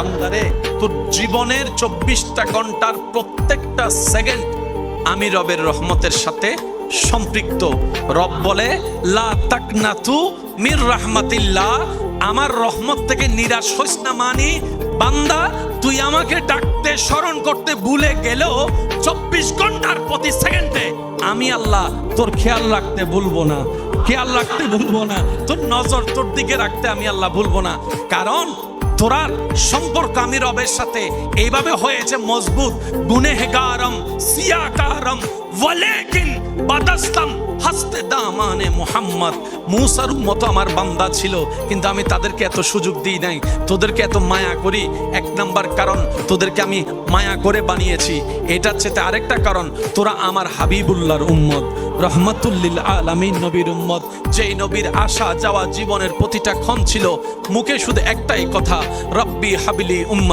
বান্দারে, তোর জীবনের 24টা ঘন্টার প্রত্যেকটা সেকেন্ড আমি রবের রহমতের সাথে সম্পৃক্ত। রব বলে লা তাকনাতু মির রাহমাতিল্লাহ, আমার রহমত থেকে নিরাশ হইস না। মানি বান্দা, তুই আমাকে ডাকতে স্মরণ করতে ভুলে গেলেও 24 ঘন্টার প্রতি সেকেন্ডে আমি আল্লাহ তোর খেয়াল রাখতে ভুলবো না, খেয়াল রাখতে ভুলবো না, তোর নজর তোর দিকে রাখতে আমি আল্লাহ ভুলবো না। কারণ তোরার সম্পর্ক আমি রবের সাথে এইভাবে হয়েছে মজবুত। গুনেহগারম সিয়াকারম ওয়ালাকিন বাদাসতাম হাসতে দামানে মুহাম্মদ। মুসার মতো আমার বান্দা ছিল, কিন্তু আমি তাদেরকে এত সুযোগ দিই নাই। তোদেরকে এত মায়া করি, এক নাম্বার কারণ তোদেরকে আমি মায়া করে বানিয়েছি। এটার চেয়ে আরেকটা কারণ, তোরা আমার হাবিবুল্লাহর উম্মত, রহমাতুল্লিল আলামিন নবীর উম্মত। যেই নবীর আসা যাওয়া জীবনের প্রতিটা ক্ষণ ছিল মুখে শুধু একটাই কথা, রব্বি হাবিলি উম্মত।